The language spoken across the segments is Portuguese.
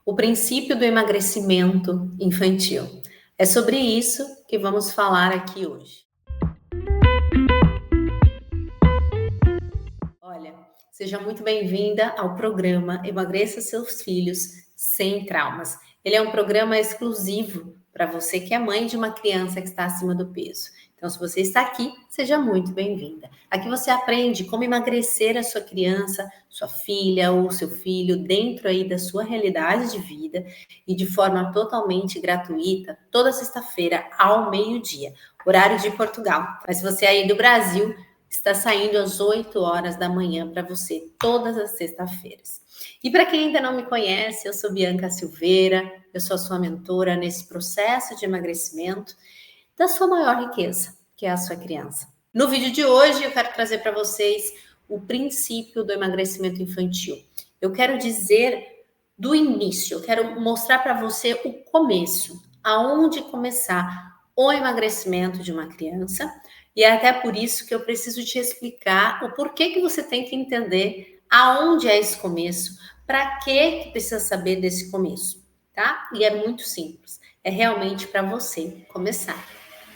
o princípio do emagrecimento infantil. É sobre isso que vamos falar aqui hoje. Olha, seja muito bem-vinda ao programa Emagreça Seus Filhos Sem Traumas. Ele é um programa exclusivo para você que é mãe de uma criança que está acima do peso. Então, se você está aqui, seja muito bem-vinda. Aqui você aprende como emagrecer a sua criança, sua filha ou seu filho dentro aí da sua realidade de vida e de forma totalmente gratuita, toda sexta-feira ao meio-dia, horário de Portugal. Mas se você é aí do Brasil, está saindo às 8 horas da manhã para você, todas as sextas-feiras. E para quem ainda não me conhece, eu sou Bianca Silveira, eu sou a sua mentora nesse processo de emagrecimento da sua maior riqueza, que é a sua criança. No vídeo de hoje, eu quero trazer para vocês o princípio do emagrecimento infantil. Eu quero dizer do início, eu quero mostrar para você o começo, aonde começar o emagrecimento de uma criança. E é até por isso que eu preciso te explicar o porquê que você tem que entender aonde é esse começo, para que precisa saber desse começo, tá? E é muito simples, é realmente para você começar.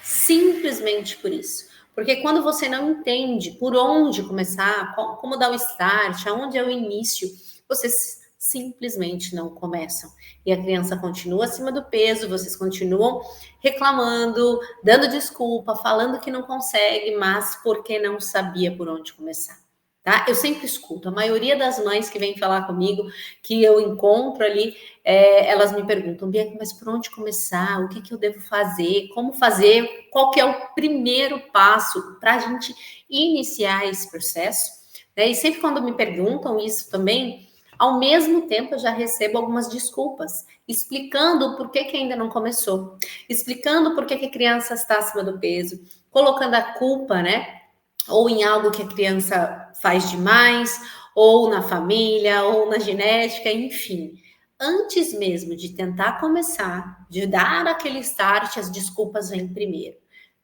Simplesmente por isso. Porque quando você não entende por onde começar, como dar o start, aonde é o início, vocês simplesmente não começam. E a criança continua acima do peso, vocês continuam reclamando, dando desculpa, falando que não consegue, mas porque não sabia por onde começar. Tá? Eu sempre escuto, a maioria das mães que vem falar comigo, que eu encontro ali, elas me perguntam, Bianca, mas por onde começar? O que eu devo fazer? Como fazer? Qual que é o primeiro passo para a gente iniciar esse processo? E sempre quando me perguntam isso também, ao mesmo tempo eu já recebo algumas desculpas, explicando o porquê que ainda não começou, explicando por que a criança está acima do peso, colocando a culpa, né? Ou em algo que a criança faz demais, ou na família, ou na genética, enfim. Antes mesmo de tentar começar, de dar aquele start, as desculpas vêm primeiro,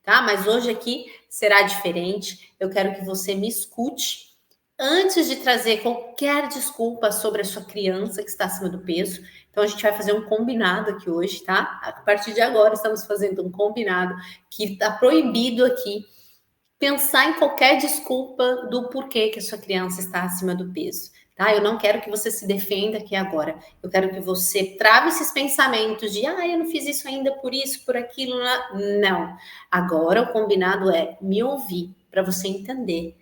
tá? Mas hoje aqui será diferente. Eu quero que você me escute antes de trazer qualquer desculpa sobre a sua criança que está acima do peso. Então a gente vai fazer um combinado aqui hoje, tá? A partir de agora estamos fazendo um combinado que está proibido aqui pensar em qualquer desculpa do porquê que a sua criança está acima do peso, tá? Eu não quero que você se defenda aqui agora. Eu quero que você trave esses pensamentos de, eu não fiz isso ainda por isso, por aquilo. Não. Agora o combinado é me ouvir para você entender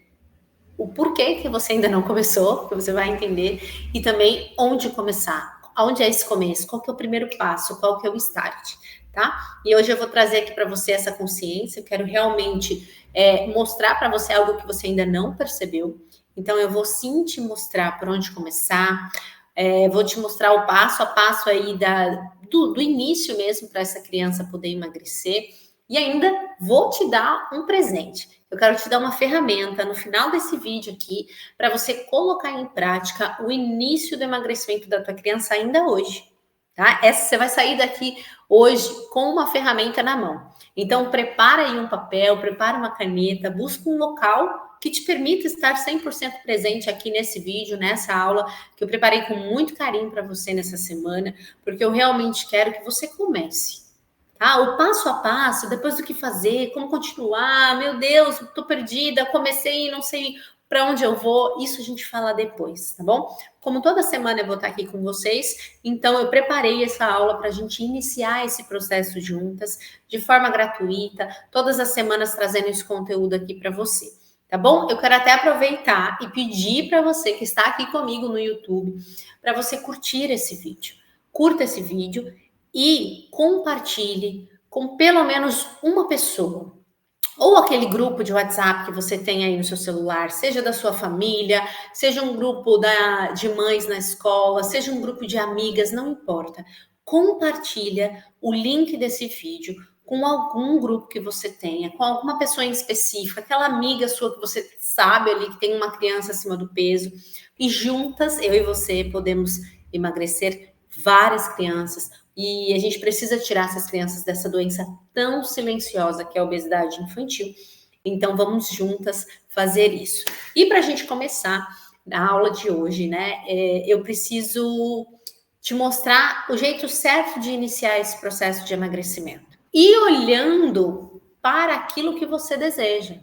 o porquê que você ainda não começou, que você vai entender, e também onde começar. Onde é esse começo? Qual que é o primeiro passo? Qual que é o start? Tá? E hoje eu vou trazer aqui para você essa consciência. Eu quero realmente mostrar para você algo que você ainda não percebeu. Então eu vou sim te mostrar por onde começar. Vou te mostrar o passo a passo aí do início mesmo para essa criança poder emagrecer. E ainda vou te dar um presente. Eu quero te dar uma ferramenta no final desse vídeo aqui para você colocar em prática o início do emagrecimento da tua criança ainda hoje, tá? Você vai sair daqui hoje com uma ferramenta na mão. Então prepara aí um papel, prepara uma caneta, busca um local que te permita estar 100% presente aqui nesse vídeo, nessa aula que eu preparei com muito carinho para você nessa semana, porque eu realmente quero que você comece. Tá? O passo a passo, depois do que fazer, como continuar, meu Deus, tô perdida, comecei e não sei para onde eu vou, isso a gente fala depois, tá bom? Como toda semana eu vou estar aqui com vocês, então eu preparei essa aula para a gente iniciar esse processo juntas, de forma gratuita, todas as semanas trazendo esse conteúdo aqui para você, tá bom? Eu quero até aproveitar e pedir para você que está aqui comigo no YouTube, para você curtir esse vídeo. Curta esse vídeo e compartilhe com pelo menos uma pessoa. Ou aquele grupo de WhatsApp que você tem aí no seu celular, seja da sua família, seja um grupo de mães na escola, seja um grupo de amigas, não importa. Compartilha o link desse vídeo com algum grupo que você tenha, com alguma pessoa em específico, aquela amiga sua que você sabe ali que tem uma criança acima do peso, e juntas, eu e você, podemos emagrecer várias crianças, e a gente precisa tirar essas crianças dessa doença tão silenciosa que é a obesidade infantil. Então, vamos juntas fazer isso. E para a gente começar a aula de hoje, né, eu preciso te mostrar o jeito certo de iniciar esse processo de emagrecimento. E olhando para aquilo que você deseja.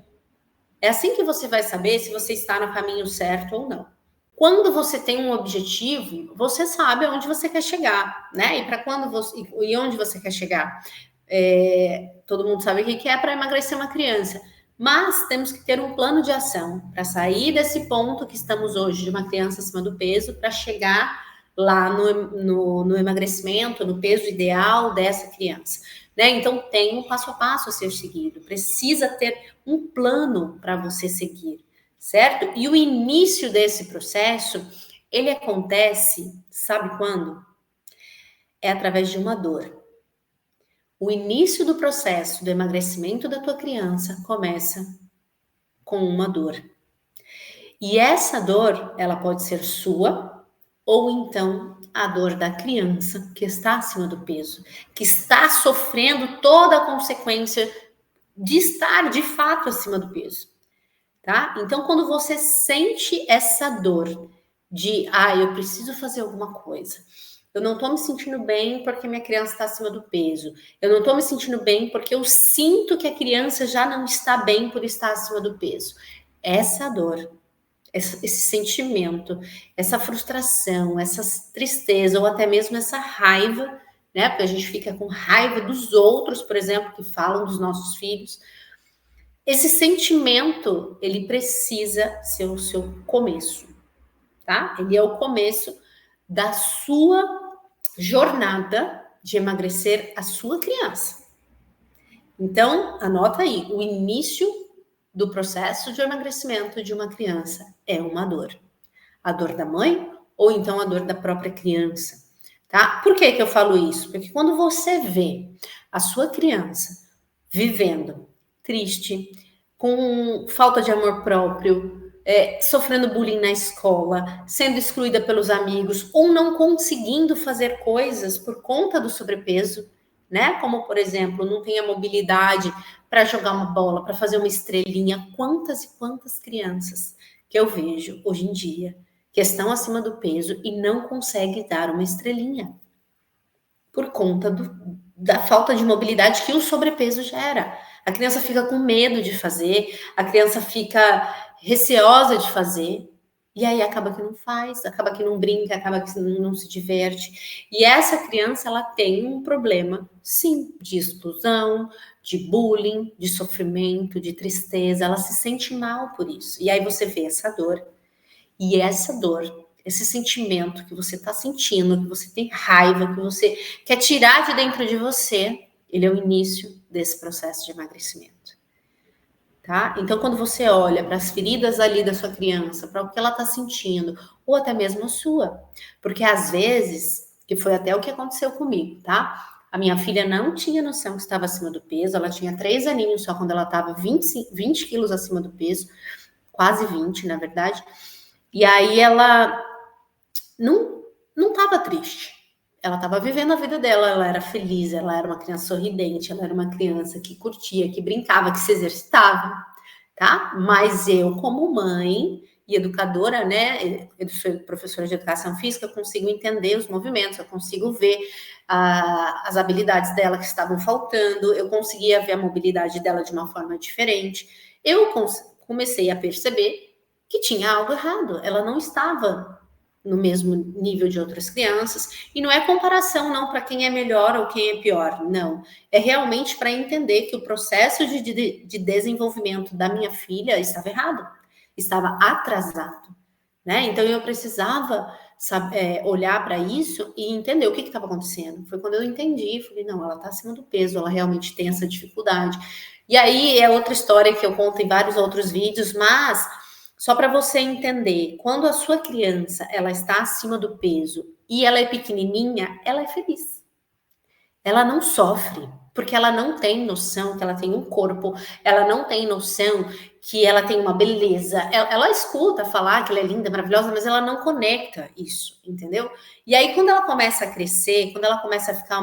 É assim que você vai saber se você está no caminho certo ou não. Quando você tem um objetivo, você sabe aonde você quer chegar, né? E para quando você e onde você quer chegar. Todo mundo sabe o que é para emagrecer uma criança. Mas temos que ter um plano de ação para sair desse ponto que estamos hoje de uma criança acima do peso para chegar lá no emagrecimento, no peso ideal dessa criança. Né? Então, tem um passo a passo a ser seguido. Precisa ter um plano para você seguir, certo? E o início desse processo, ele acontece, sabe quando? É através de uma dor. O início do processo do emagrecimento da tua criança começa com uma dor. E essa dor, ela pode ser sua ou então a dor da criança que está acima do peso, que está sofrendo toda a consequência de estar de fato acima do peso, tá? Então, quando você sente essa dor de, eu preciso fazer alguma coisa, eu não tô me sentindo bem porque minha criança está acima do peso, eu não tô me sentindo bem porque eu sinto que a criança já não está bem por estar acima do peso. Essa dor, esse sentimento, essa frustração, essa tristeza ou até mesmo essa raiva, né? Porque a gente fica com raiva dos outros, por exemplo, que falam dos nossos filhos. Esse sentimento, ele precisa ser o seu começo, tá? Ele é o começo da sua jornada de emagrecer a sua criança. Então, anota aí, o início do processo de emagrecimento de uma criança é uma dor. A dor da mãe ou então a dor da própria criança, tá? Por que eu falo isso? Porque quando você vê a sua criança vivendo triste, com falta de amor próprio, sofrendo bullying na escola, sendo excluída pelos amigos ou não conseguindo fazer coisas por conta do sobrepeso, né? Como, por exemplo, não tem a mobilidade para jogar uma bola, para fazer uma estrelinha. Quantas e quantas crianças que eu vejo hoje em dia que estão acima do peso e não conseguem dar uma estrelinha por conta da falta de mobilidade que o sobrepeso gera. A criança fica com medo de fazer, a criança fica receosa de fazer, e aí acaba que não faz, acaba que não brinca, acaba que não se diverte. E essa criança, ela tem um problema, sim, de exclusão, de bullying, de sofrimento, de tristeza, ela se sente mal por isso. E aí você vê essa dor, e essa dor, esse sentimento que você está sentindo, que você tem raiva, que você quer tirar de dentro de você, ele é o início desse processo de emagrecimento. Tá? Então, quando você olha para as feridas ali da sua criança, para o que ela está sentindo, ou até mesmo a sua, porque às vezes, que foi até o que aconteceu comigo, tá? A minha filha não tinha noção que estava acima do peso, ela tinha 3 aninhos só quando ela estava 20 quilos acima do peso, quase 20, na verdade. E aí ela não estava triste. Ela estava vivendo a vida dela, ela era feliz, ela era uma criança sorridente, ela era uma criança que curtia, que brincava, que se exercitava, tá? Mas eu, como mãe e educadora, né, eu sou professora de educação física, eu consigo entender os movimentos, eu consigo ver as habilidades dela que estavam faltando, eu conseguia ver a mobilidade dela de uma forma diferente. Eu comecei a perceber que tinha algo errado, ela não estava no mesmo nível de outras crianças, e não é comparação não para quem é melhor ou quem é pior, não, é realmente para entender que o processo de desenvolvimento da minha filha estava errado, estava atrasado, né? Então eu precisava olhar para isso e entender o que estava acontecendo. Foi quando eu entendi, falei, não, ela está acima do peso, ela realmente tem essa dificuldade. E aí é outra história que eu conto em vários outros vídeos, mas só para você entender, quando a sua criança ela está acima do peso e ela é pequenininha, ela é feliz. Ela não sofre, porque ela não tem noção que ela tem um corpo, ela não tem noção que ela tem uma beleza. Ela escuta falar que ela é linda, maravilhosa, mas ela não conecta isso, entendeu? E aí, quando ela começa a crescer, quando ela começa a ficar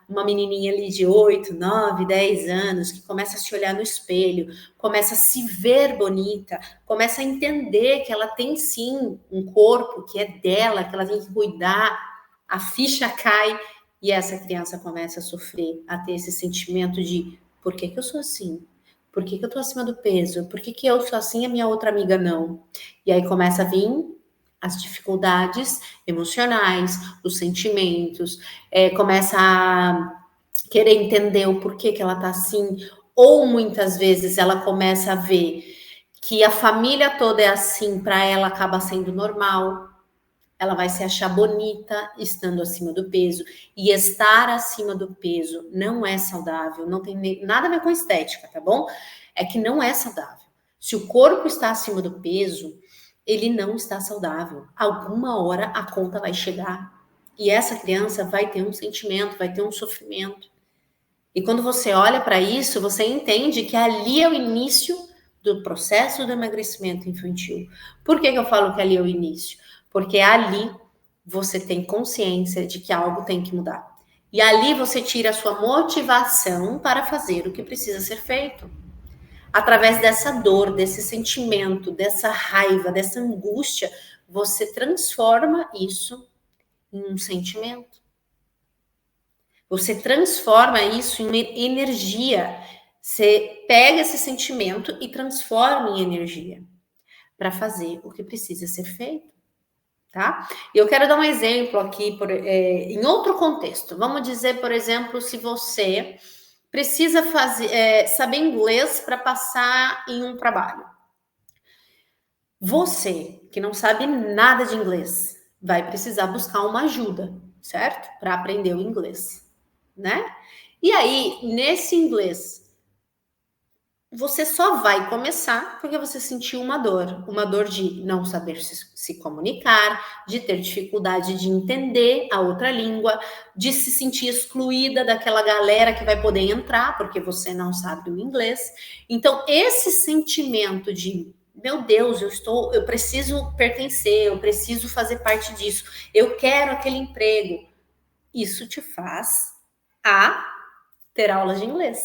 uma menininha ali de 8, 9, 10 anos, que começa a se olhar no espelho, começa a se ver bonita, começa a entender que ela tem sim um corpo que é dela, que ela tem que cuidar, a ficha cai e essa criança começa a sofrer, a ter esse sentimento de por que que eu sou assim? Por que que eu tô acima do peso? Por que que eu sou assim e a minha outra amiga não? E aí começa a vir as dificuldades emocionais, os sentimentos, começa a querer entender o porquê que ela tá assim, ou muitas vezes ela começa a ver que a família toda é assim, para ela acaba sendo normal, ela vai se achar bonita estando acima do peso, e estar acima do peso não é saudável, não tem nada a ver com estética, tá bom? É que não é saudável. Se o corpo está acima do peso, ele não está saudável. Alguma hora a conta vai chegar. E essa criança vai ter um sentimento, vai ter um sofrimento. E quando você olha para isso, você entende que ali é o início do processo do emagrecimento infantil. Por que que eu falo que ali é o início? Porque ali você tem consciência de que algo tem que mudar. E ali você tira a sua motivação para fazer o que precisa ser feito. Através dessa dor, desse sentimento, dessa raiva, dessa angústia, você transforma isso em um sentimento. Você transforma isso em energia. Você pega esse sentimento e transforma em energia para fazer o que precisa ser feito, tá? E eu quero dar um exemplo aqui em outro contexto. Vamos dizer, por exemplo, se você precisa saber inglês para passar em um trabalho. Você que não sabe nada de inglês vai precisar buscar uma ajuda, certo? Para aprender o inglês, né? E aí, nesse inglês, você só vai começar porque você sentiu uma dor de não saber se comunicar, de ter dificuldade de entender a outra língua, de se sentir excluída daquela galera que vai poder entrar porque você não sabe o inglês. Então, esse sentimento de meu Deus, eu preciso pertencer, eu preciso fazer parte disso, eu quero aquele emprego. Isso te faz a ter aulas de inglês,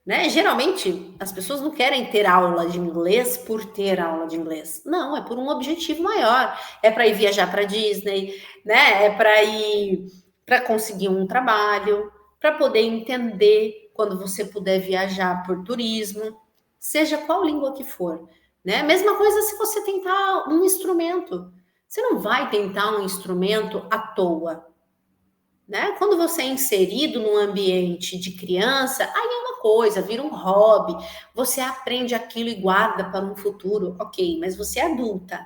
né? Geralmente as pessoas não querem ter aula de inglês por ter aula de inglês. Não, é por um objetivo maior. É para ir viajar para Disney, né? É para ir para conseguir um trabalho, para poder entender quando você puder viajar por turismo, seja qual língua que for, né? Mesma coisa se você tentar um instrumento. Você não vai tentar um instrumento à toa, né? Quando você é inserido num ambiente de criança, aí é uma coisa, vira um hobby, você aprende aquilo e guarda para um futuro, ok, mas você é adulta,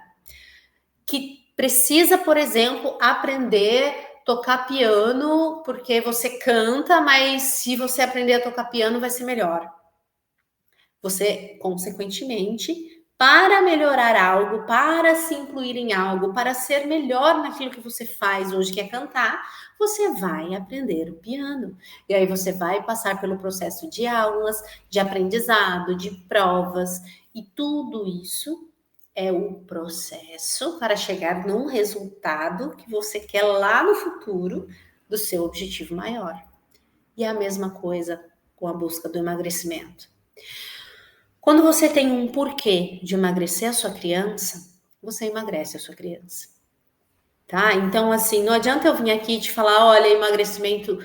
que precisa, por exemplo, aprender tocar piano, porque você canta, mas se você aprender a tocar piano vai ser melhor. Você, consequentemente, para melhorar algo, para se incluir em algo, para ser melhor naquilo que você faz hoje, que é cantar, você vai aprender o piano. E aí você vai passar pelo processo de aulas, de aprendizado, de provas, e tudo isso é o processo para chegar num resultado que você quer lá no futuro do seu objetivo maior. E é a mesma coisa com a busca do emagrecimento. Quando você tem um porquê de emagrecer a sua criança, você emagrece a sua criança, tá? Então, assim, não adianta eu vir aqui te falar, olha, emagrecimento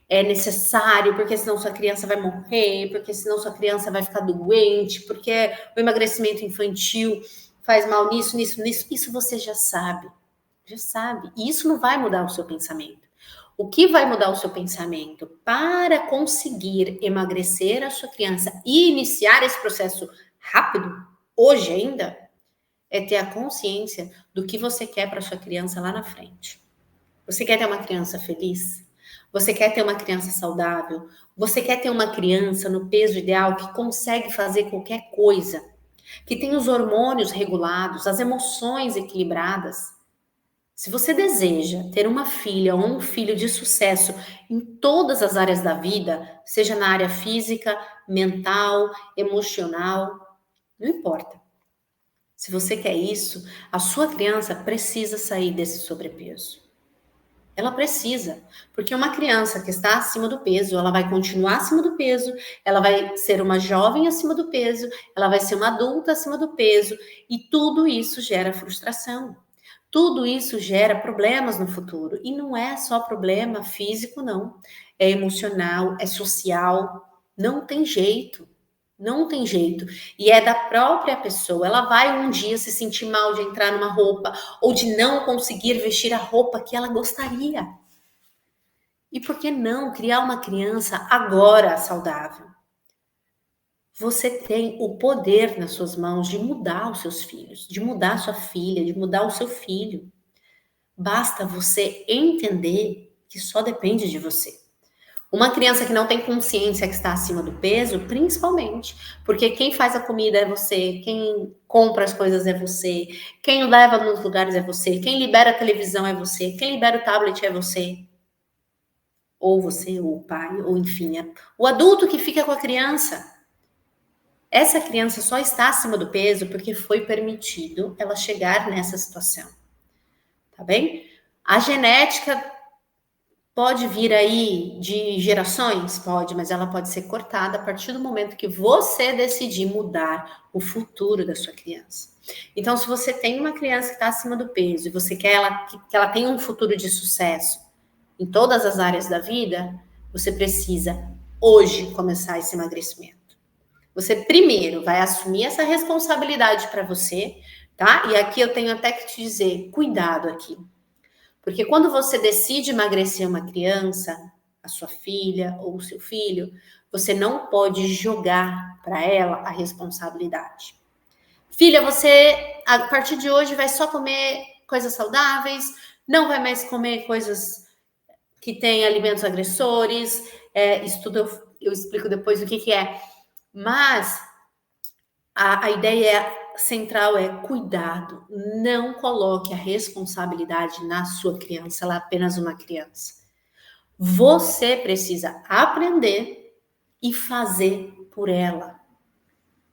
é necessário, porque senão sua criança vai morrer, porque senão sua criança vai ficar doente, porque o emagrecimento infantil faz mal nisso, nisso, nisso. Isso você já sabe, já sabe. E isso não vai mudar o seu pensamento. O que vai mudar o seu pensamento para conseguir emagrecer a sua criança e iniciar esse processo rápido, hoje ainda, é ter a consciência do que você quer para sua criança lá na frente. Você quer ter uma criança feliz? Você quer ter uma criança saudável? Você quer ter uma criança no peso ideal que consegue fazer qualquer coisa, que tem os hormônios regulados, as emoções equilibradas? Se você deseja ter uma filha ou um filho de sucesso em todas as áreas da vida, seja na área física, mental, emocional, não importa. Se você quer isso, a sua criança precisa sair desse sobrepeso. Ela precisa, porque uma criança que está acima do peso, ela vai continuar acima do peso, ela vai ser uma jovem acima do peso, ela vai ser uma adulta acima do peso, e tudo isso gera frustração. Tudo isso gera problemas no futuro. E não é só problema físico, não. É emocional, é social. Não tem jeito. Não tem jeito. E é da própria pessoa. Ela vai um dia se sentir mal de entrar numa roupa ou de não conseguir vestir a roupa que ela gostaria. E por que não criar uma criança agora saudável? Você tem o poder nas suas mãos de mudar os seus filhos, de mudar sua filha, de mudar o seu filho. Basta você entender que só depende de você. Uma criança que não tem consciência que está acima do peso, principalmente, porque quem faz a comida é você, quem compra as coisas é você, quem leva nos lugares é você, quem libera a televisão é você, quem libera o tablet é você. Ou você, ou o pai, ou enfim, o adulto que fica com a criança. Essa criança só está acima do peso porque foi permitido ela chegar nessa situação. Tá bem? A genética pode vir aí de gerações? Pode, mas ela pode ser cortada a partir do momento que você decidir mudar o futuro da sua criança. Então, se você tem uma criança que está acima do peso e você quer que ela tenha um futuro de sucesso em todas as áreas da vida, você precisa hoje começar esse emagrecimento. Você primeiro vai assumir essa responsabilidade para você, tá? E aqui eu tenho até que te dizer, cuidado aqui. Porque quando você decide emagrecer uma criança, a sua filha ou o seu filho, você não pode jogar para ela a responsabilidade. Filha, você a partir de hoje vai só comer coisas saudáveis, não vai mais comer coisas que têm alimentos agressores. Isso tudo eu explico depois o que é. Mas a ideia central é cuidado, não coloque a responsabilidade na sua criança, ela é apenas uma criança. Você precisa aprender e fazer por ela,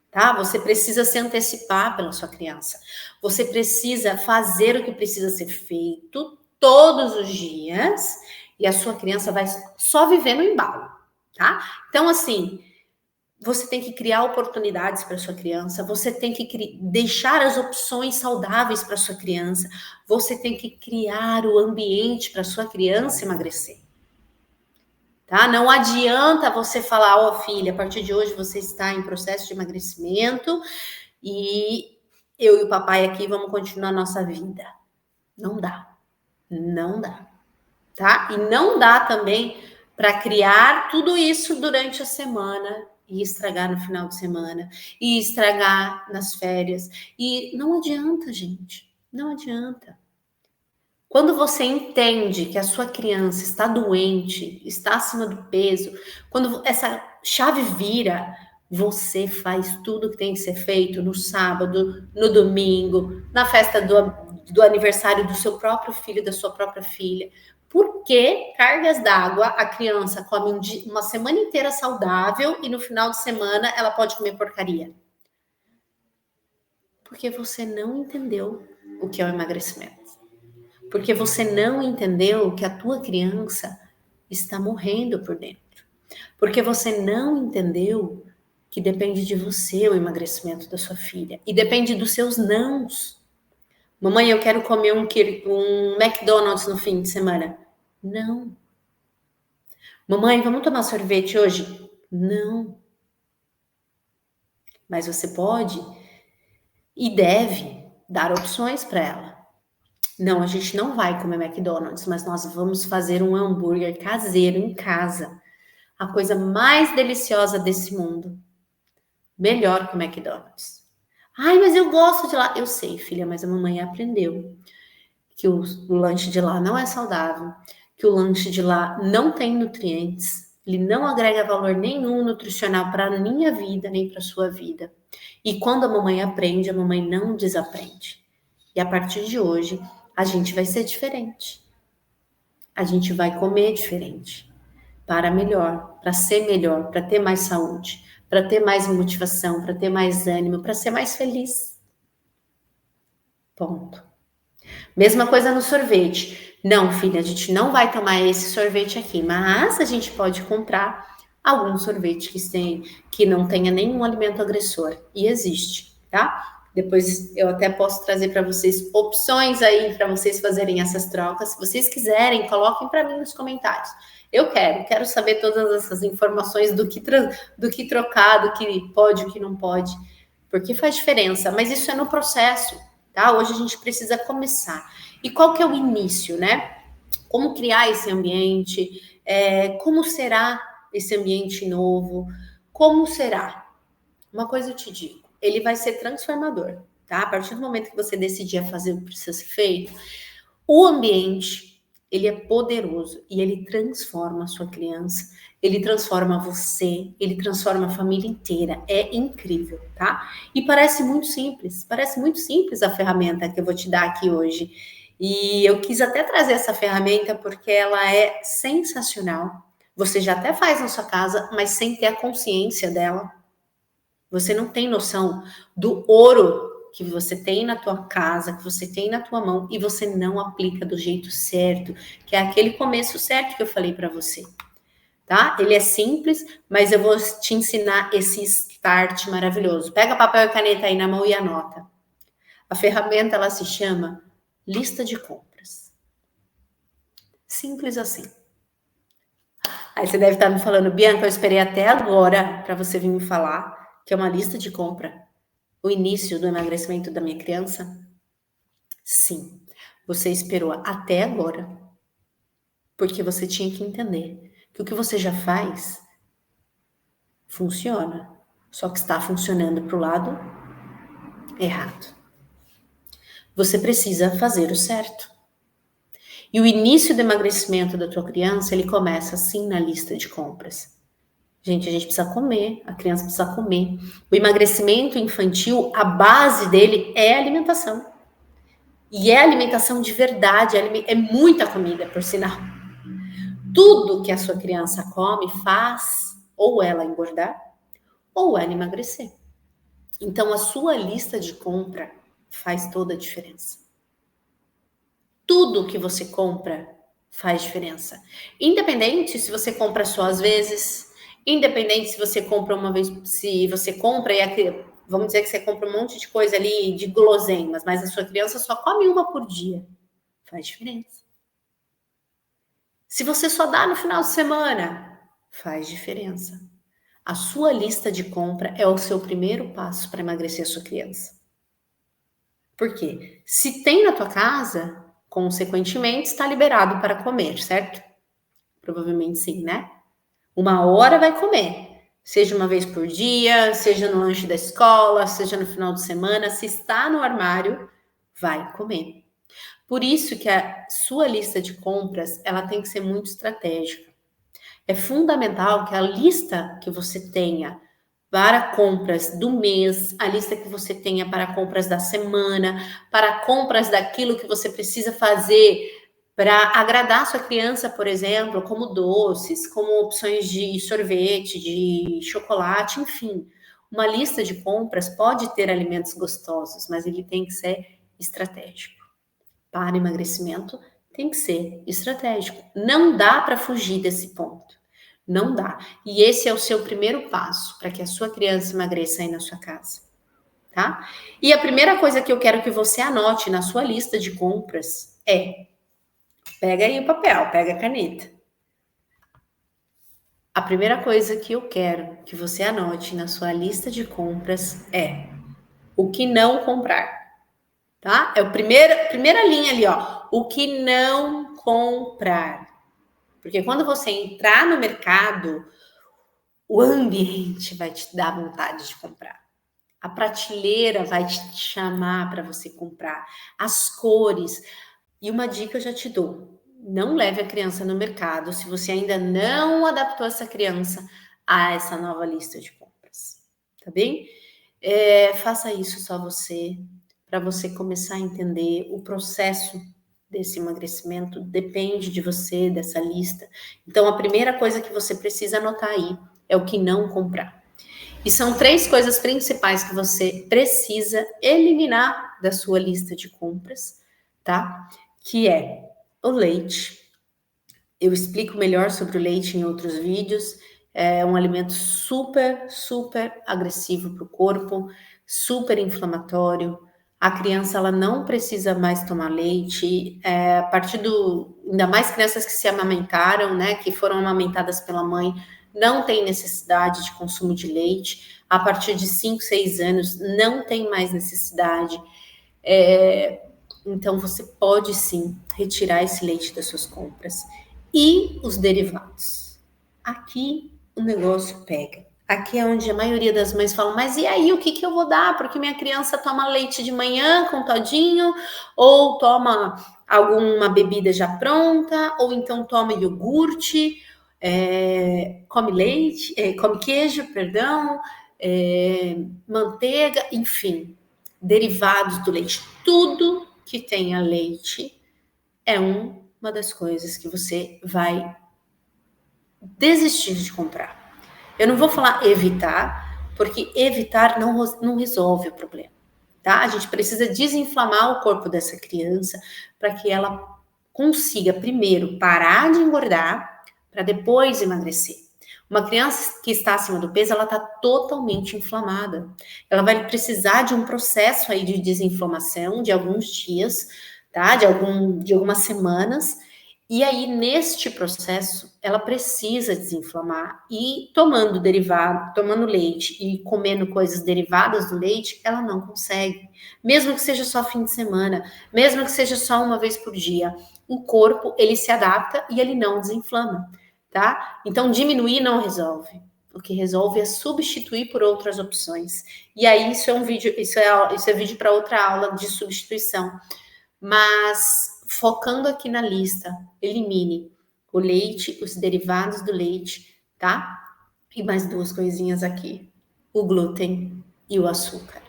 tá? Você precisa se antecipar pela sua criança. Você precisa fazer o que precisa ser feito todos os dias e a sua criança vai só viver no embalo, tá? Então, assim, você tem que criar oportunidades para sua criança, você tem que deixar as opções saudáveis para sua criança, você tem que criar o ambiente para sua criança emagrecer. Tá? Não adianta você falar, ó, filha, a partir de hoje você está em processo de emagrecimento e eu e o papai aqui vamos continuar a nossa vida. Não dá. Não dá. Tá? E não dá também para criar tudo isso durante a semana e estragar no final de semana, e estragar nas férias. E não adianta, gente. Não adianta. Quando você entende que a sua criança está doente, está acima do peso, quando essa chave vira, você faz tudo que tem que ser feito no sábado, no domingo, na festa do aniversário do seu próprio filho, da sua própria filha. Por que cargas d'água a criança come uma semana inteira saudável e no final de semana ela pode comer porcaria? Porque você não entendeu o que é o emagrecimento. Porque você não entendeu que a tua criança está morrendo por dentro. Porque você não entendeu que depende de você o emagrecimento da sua filha. E depende dos seus nãos. Mamãe, eu quero comer um McDonald's no fim de semana. Não. Mamãe, vamos tomar sorvete hoje? Não. Mas você pode e deve dar opções para ela. Não, a gente não vai comer McDonald's, mas nós vamos fazer um hambúrguer caseiro em casa. A coisa mais deliciosa desse mundo. Melhor que o McDonald's. Ai, mas eu gosto de lá. Eu sei, filha, mas a mamãe aprendeu que o lanche de lá não é saudável, que o lanche de lá não tem nutrientes, ele não agrega valor nenhum nutricional para a minha vida, nem para a sua vida. E quando a mamãe aprende, a mamãe não desaprende. E a partir de hoje, a gente vai ser diferente. A gente vai comer diferente. Para melhor, para ser melhor, para ter mais saúde, para ter mais motivação, para ter mais ânimo, para ser mais feliz. Ponto. Mesma coisa no sorvete. Não, filha, a gente não vai tomar esse sorvete aqui, mas a gente pode comprar algum sorvete que não tenha nenhum alimento agressor. E existe, tá? Depois eu até posso trazer para vocês opções aí para vocês fazerem essas trocas. Se vocês quiserem, coloquem para mim nos comentários. Eu quero saber todas essas informações do que trocar, do que pode, o que não pode, porque faz diferença. Mas isso é no processo, tá? Hoje a gente precisa começar. E qual que é o início, né? Como criar esse ambiente? Como será esse ambiente novo? Como será? Uma coisa eu te digo, ele vai ser transformador, tá? A partir do momento que você decidir fazer o que precisa ser feito, o ambiente, ele é poderoso e ele transforma a sua criança, ele transforma você, ele transforma a família inteira. É incrível, tá? E parece muito simples a ferramenta que eu vou te dar aqui hoje. E eu quis até trazer essa ferramenta porque ela é sensacional. Você já até faz na sua casa, mas sem ter a consciência dela. Você não tem noção do ouro que você tem na tua casa, que você tem na tua mão e você não aplica do jeito certo, que é aquele começo certo que eu falei para você, tá? Ele é simples, mas eu vou te ensinar esse start maravilhoso. Pega papel e caneta aí na mão e anota. A ferramenta, ela se chama lista de compras. Simples assim. Aí você deve estar me falando, Bianca, eu esperei até agora para você vir me falar que é uma lista de compra. O início do emagrecimento da minha criança? Sim, você esperou até agora, porque você tinha que entender que o que você já faz funciona, só que está funcionando para o lado errado. Você precisa fazer o certo. E o início do emagrecimento da tua criança, ele começa assim na lista de compras. Gente, a gente precisa comer, a criança precisa comer. O emagrecimento infantil, a base dele é a alimentação. E é alimentação de verdade, é muita comida, por sinal. Tudo que a sua criança come faz ou ela engordar ou ela emagrecer. Então, a sua lista de compra faz toda a diferença. Tudo que você compra faz diferença. Independente se você compra só às vezes, independente se você compra uma vez, se você compra e vamos dizer que você compra um monte de coisa ali de guloseimas, mas a sua criança só come uma por dia. Faz diferença. Se você só dá no final de semana, faz diferença. A sua lista de compra é o seu primeiro passo para emagrecer a sua criança. Por quê? Se tem na tua casa, consequentemente está liberado para comer, certo? Provavelmente sim, né? Uma hora vai comer. Seja uma vez por dia, seja no lanche da escola, seja no final de semana, se está no armário, vai comer. Por isso que a sua lista de compras, ela tem que ser muito estratégica. É fundamental que a lista que você tenha para compras do mês, a lista que você tenha para compras da semana, para compras daquilo que você precisa fazer para agradar sua criança, por exemplo, como doces, como opções de sorvete, de chocolate, enfim. Uma lista de compras pode ter alimentos gostosos, mas ele tem que ser estratégico. Para emagrecimento, tem que ser estratégico. Não dá para fugir desse ponto. Não dá. E esse é o seu primeiro passo para que a sua criança emagreça aí na sua casa, tá? E a primeira coisa que eu quero que você anote na sua lista de compras é: pega aí o papel, pega a caneta. A primeira coisa que eu quero que você anote na sua lista de compras é o que não comprar, tá? É a primeira linha ali, ó. O que não comprar. Porque quando você entrar no mercado, o ambiente vai te dar vontade de comprar. A prateleira vai te chamar para você comprar. As cores. E uma dica eu já te dou: não leve a criança no mercado se você ainda não adaptou essa criança a essa nova lista de compras. Tá bem? Faça isso só você, para você começar a entender o processo desse emagrecimento. Depende de você, dessa lista. Então, a primeira coisa que você precisa anotar aí é o que não comprar. E são 3 coisas principais que você precisa eliminar da sua lista de compras, tá? Que é o leite. Eu explico melhor sobre o leite em outros vídeos. É um alimento super, super agressivo para o corpo. super inflamatório. A criança ela não precisa mais tomar leite, a partir ainda mais crianças que se amamentaram, né, que foram amamentadas pela mãe, não tem necessidade de consumo de leite. A partir de 5, 6 anos, não tem mais necessidade. Então, você pode sim retirar esse leite das suas compras. E os derivados. Aqui o negócio pega. Aqui é onde a maioria das mães falam, mas e aí, o que eu vou dar? Porque minha criança toma leite de manhã com todinho, ou toma alguma bebida já pronta, ou então toma iogurte, come leite, come queijo, perdão, manteiga, enfim, derivados do leite. Tudo que tenha leite é uma das coisas que você vai desistir de comprar. Eu não vou falar evitar, porque evitar não resolve o problema, tá? A gente precisa desinflamar o corpo dessa criança para que ela consiga primeiro parar de engordar para depois emagrecer. Uma criança que está acima do peso, ela está totalmente inflamada. Ela vai precisar de um processo aí de desinflamação de alguns dias, tá? De algumas semanas. E aí, neste processo, ela precisa desinflamar e tomando derivado, tomando leite e comendo coisas derivadas do leite, ela não consegue. Mesmo que seja só fim de semana, mesmo que seja só uma vez por dia, o corpo, ele se adapta e ele não desinflama, tá? Então, diminuir não resolve. O que resolve é substituir por outras opções. E aí, isso é um vídeo, isso é vídeo para outra aula de substituição. Mas focando aqui na lista, elimine o leite, os derivados do leite, tá? E mais duas coisinhas aqui: o glúten e o açúcar.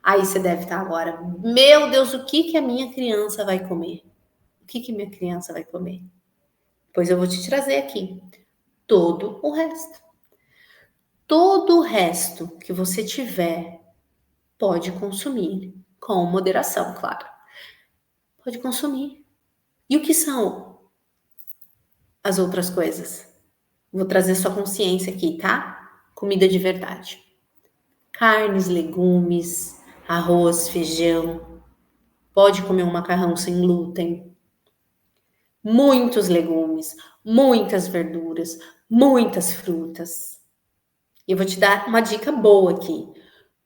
Aí você deve estar agora, meu Deus, o que a minha criança vai comer? O que minha criança vai comer? Pois eu vou te trazer aqui todo o resto. Todo o resto que você tiver, pode consumir, com moderação, claro. Pode consumir. E o que são as outras coisas? Vou trazer sua consciência aqui, tá? Comida de verdade. Carnes, legumes, arroz, feijão. Pode comer um macarrão sem glúten. Muitos legumes, muitas verduras, muitas frutas. E eu vou te dar uma dica boa aqui.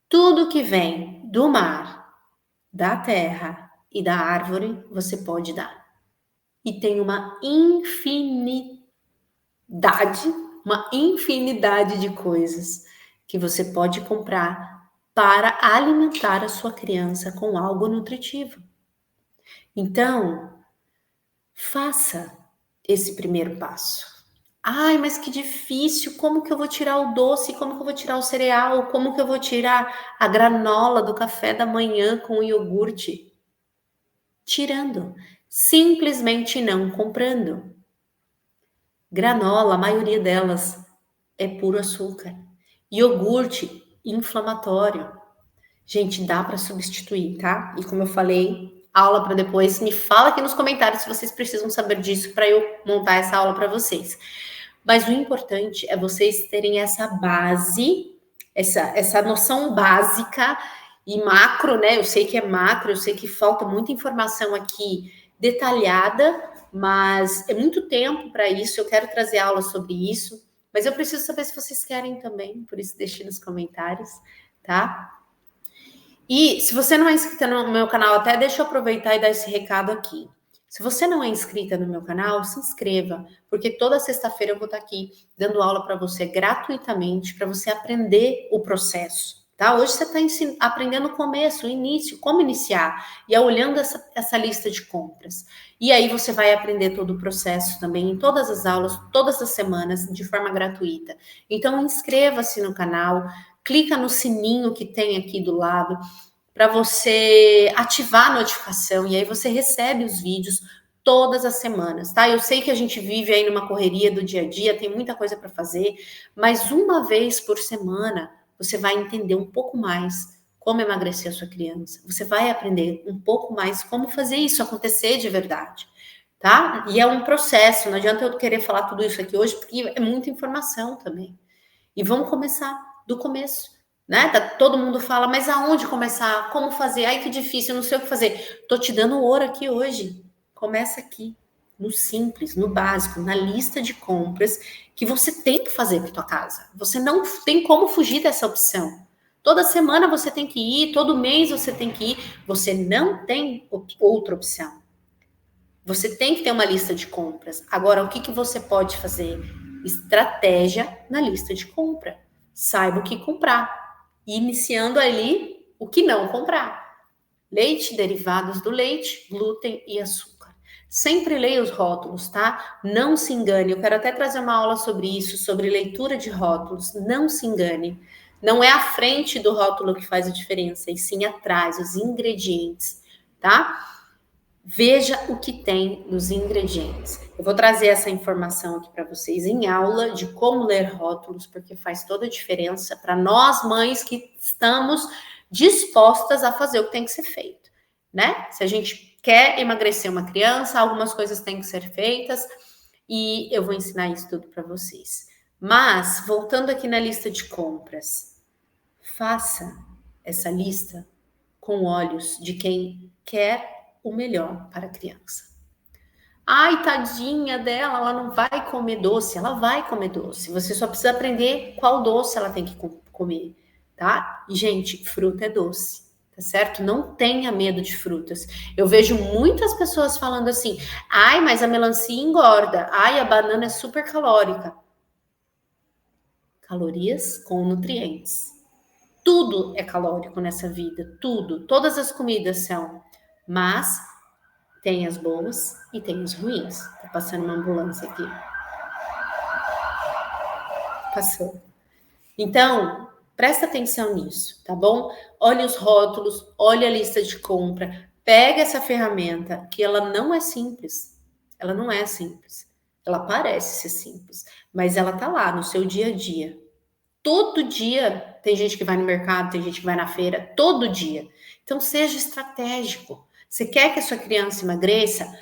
Tudo que vem do mar, da terra e da árvore, você pode dar. E tem uma infinidade de coisas que você pode comprar para alimentar a sua criança com algo nutritivo. Então, faça esse primeiro passo. Ai, mas que difícil, como que eu vou tirar o doce, como que eu vou tirar o cereal, como que eu vou tirar a granola do café da manhã com o iogurte? Tirando, simplesmente não comprando. Granola, a maioria delas é puro açúcar. Iogurte inflamatório. Gente, dá para substituir, tá? E como eu falei, aula para depois. Me fala aqui nos comentários se vocês precisam saber disso para eu montar essa aula para vocês. Mas o importante é vocês terem essa base, essa noção básica e macro, né? Eu sei que é macro, eu sei que falta muita informação aqui detalhada, mas é muito tempo para isso. Eu quero trazer aula sobre isso, mas eu preciso saber se vocês querem também, por isso deixe nos comentários, tá? E se você não é inscrita no meu canal, até deixa eu aproveitar e dar esse recado aqui. Se você não é inscrita no meu canal, se inscreva, porque toda sexta-feira eu vou estar aqui dando aula para você gratuitamente, para você aprender o processo, tá? Hoje você está aprendendo o começo, o início, como iniciar, e é olhando essa lista de compras. E aí você vai aprender todo o processo também, em todas as aulas, todas as semanas, de forma gratuita. Então, inscreva-se no canal, clica no sininho que tem aqui do lado, para você ativar a notificação, e aí você recebe os vídeos todas as semanas, tá? Eu sei que a gente vive aí numa correria do dia a dia, tem muita coisa para fazer, mas uma vez por semana você vai entender um pouco mais como emagrecer a sua criança. Você vai aprender um pouco mais como fazer isso acontecer de verdade, tá? E é um processo, não adianta eu querer falar tudo isso aqui hoje, porque é muita informação também. E vamos começar do começo. né? Todo mundo fala, mas aonde começar? Como fazer? Ai, que difícil, eu não sei o que fazer. Tô te dando ouro aqui hoje. Começa aqui, no simples, no básico, na lista de compras que você tem que fazer para tua casa. Você não tem como fugir dessa opção. Toda semana você tem que ir, todo mês você tem que ir. Você não tem outra opção. Você tem que ter uma lista de compras. Agora, o que, que você pode fazer? Estratégia na lista de compra. Saiba o que comprar. Iniciando ali o que não comprar. Leite, derivados do leite, glúten e açúcar. Sempre leia os rótulos, tá? Não se engane. Eu quero até trazer uma aula sobre isso, sobre leitura de rótulos. Não se engane. Não é a frente do rótulo que faz a diferença, e sim atrás, os ingredientes, tá? Veja o que tem nos ingredientes. Eu vou trazer essa informação aqui para vocês em aula de como ler rótulos, porque faz toda a diferença para nós mães que estamos dispostas a fazer o que tem que ser feito, né? Se a gente quer emagrecer uma criança, algumas coisas têm que ser feitas e eu vou ensinar isso tudo para vocês. Mas, voltando aqui na lista de compras, faça essa lista com olhos de quem quer o melhor para a criança. Ai, tadinha dela, ela não vai comer doce. Ela vai comer doce. Você só precisa aprender qual doce ela tem que comer, tá? E, gente, fruta é doce, tá certo? Não tenha medo de frutas. Eu vejo muitas pessoas falando assim: ai, mas a melancia engorda. Ai, a banana é super calórica. Calorias com nutrientes. Tudo é calórico nessa vida, tudo. Todas as comidas são. Mas tem as boas e tem as ruins. Tá passando uma ambulância aqui. Passou. Então, presta atenção nisso, tá bom? Olhe os rótulos, olhe a lista de compra, pega essa ferramenta que ela não é simples. Ela não é simples. Ela parece ser simples, mas ela tá lá no seu dia a dia. Todo dia tem gente que vai no mercado, tem gente que vai na feira, todo dia. Então seja estratégico. Você quer que a sua criança emagreça?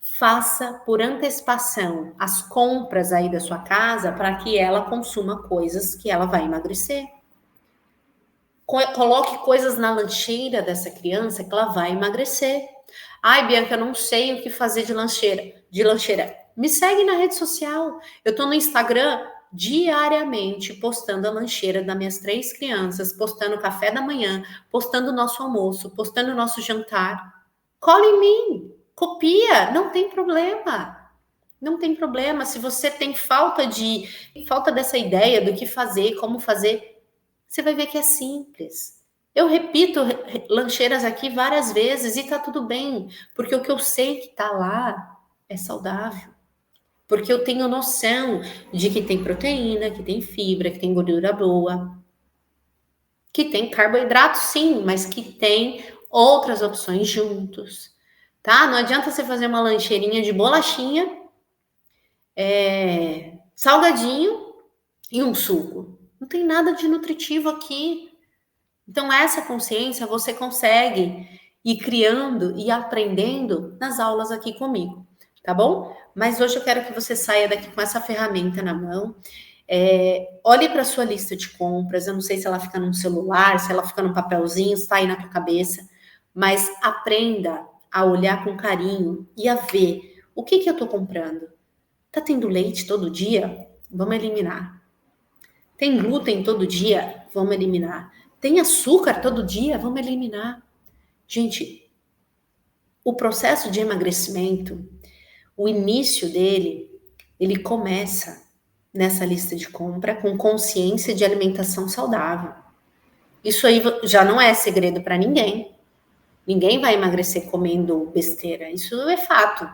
Faça por antecipação as compras aí da sua casa para que ela consuma coisas que ela vai emagrecer. Coloque coisas na lancheira dessa criança que ela vai emagrecer. Ai, Bianca, eu não sei o que fazer de lancheira. Me segue na rede social. Eu tô no Instagram diariamente postando a lancheira das minhas 3 crianças, postando o café da manhã, postando o nosso almoço, postando o nosso jantar. Cola em mim, copia, não tem problema. Não tem problema. Se você tem falta dessa ideia do que fazer, como fazer, você vai ver que é simples. Eu repito lancheiras aqui várias vezes e tá tudo bem, porque o que eu sei que tá lá é saudável. Porque eu tenho noção de que tem proteína, que tem fibra, que tem gordura boa, que tem carboidrato sim, mas que tem outras opções juntos, tá? Não adianta você fazer uma lancheirinha de bolachinha, salgadinho e um suco. Não tem nada de nutritivo aqui. Então, essa consciência você consegue ir criando e aprendendo nas aulas aqui comigo, tá bom? Mas hoje eu quero que você saia daqui com essa ferramenta na mão. Olhe para a sua lista de compras. Eu não sei se ela fica num celular, se ela fica num papelzinho, está aí na tua cabeça, mas aprenda a olhar com carinho e a ver o que eu estou comprando. Tá tendo leite todo dia? Vamos eliminar. Tem glúten todo dia? Vamos eliminar. Tem açúcar todo dia? Vamos eliminar. Gente, o processo de emagrecimento, o início dele, ele começa nessa lista de compra com consciência de alimentação saudável. Isso aí já não é segredo para ninguém. Ninguém vai emagrecer comendo besteira. Isso é fato.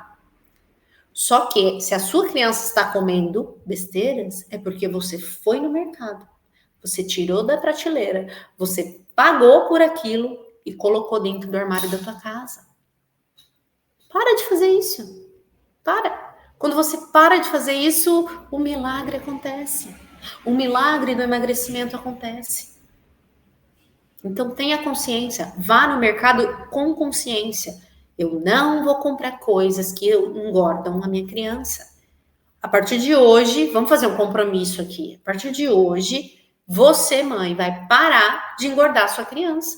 Só que se a sua criança está comendo besteiras, é porque você foi no mercado. Você tirou da prateleira, você pagou por aquilo e colocou dentro do armário da tua casa. Para de fazer isso. Para. Quando você para de fazer isso, o milagre acontece. O milagre do emagrecimento acontece. Então tenha consciência, vá no mercado com consciência. Eu não vou comprar coisas que engordam a minha criança. A partir de hoje, vamos fazer um compromisso aqui. A partir de hoje, Você, mãe, vai parar de engordar sua criança.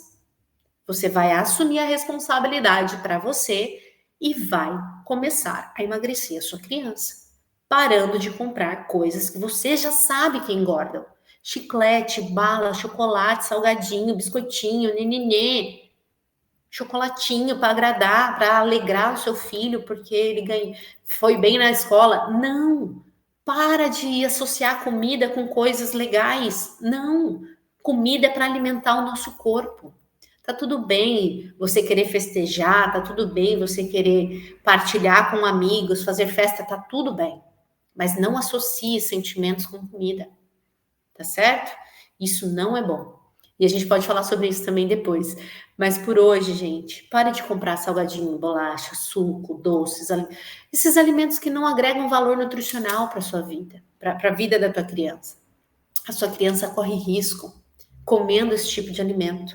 Você vai assumir a responsabilidade para você e vai começar a emagrecer a sua criança, parando de comprar coisas que você já sabe que engordam. Chiclete, bala, chocolate, salgadinho, biscoitinho, nenenê, chocolatinho para agradar, para alegrar o seu filho porque ele foi bem na escola. Não! Para de associar comida com coisas legais. Não! Comida é para alimentar o nosso corpo. Tá tudo bem você querer festejar, tá tudo bem você querer partilhar com amigos, fazer festa, tá tudo bem. Mas não associe sentimentos com comida, tá certo? Isso não é bom. E a gente pode falar sobre isso também depois. Mas por hoje, gente, pare de comprar salgadinho, bolacha, suco, doces, esses alimentos que não agregam valor nutricional para sua vida, para a vida da tua criança. A sua criança corre risco comendo esse tipo de alimento.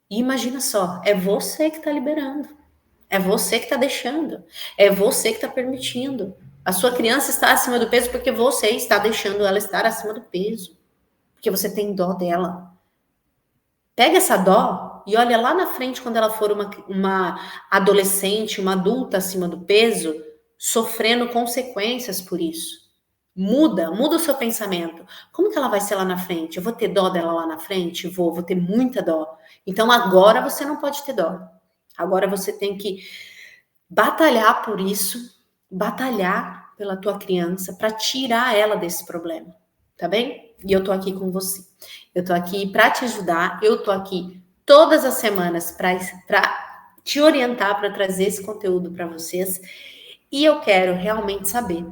E imagina só, é você que está liberando, é você que está deixando, é você que está permitindo. A sua criança está acima do peso porque você está deixando ela estar acima do peso, porque você tem dó dela. Pega essa dó e olha lá na frente quando ela for uma adolescente, uma adulta acima do peso, sofrendo consequências por isso. Muda o seu pensamento. Como que ela vai ser lá na frente? Eu vou ter dó dela lá na frente? Vou ter muita dó. Então agora você não pode ter dó. Agora você tem que batalhar por isso, batalhar pela tua criança para tirar ela desse problema, tá bem? E eu tô aqui com você. Eu tô aqui para te ajudar. Eu tô aqui todas as semanas para te orientar, para trazer esse conteúdo para vocês. E eu quero realmente saber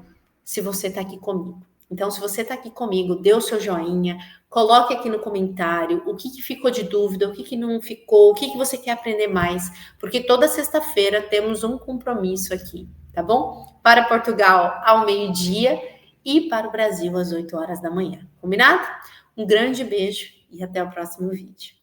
se você está aqui comigo. Então, se você está aqui comigo, dê o seu joinha, coloque aqui no comentário o que ficou de dúvida, o que não ficou, o que você quer aprender mais, porque toda sexta-feira temos um compromisso aqui, tá bom? Para Portugal, ao meio-dia, e para o Brasil, às 8 horas da manhã. Combinado? Um grande beijo e até o próximo vídeo.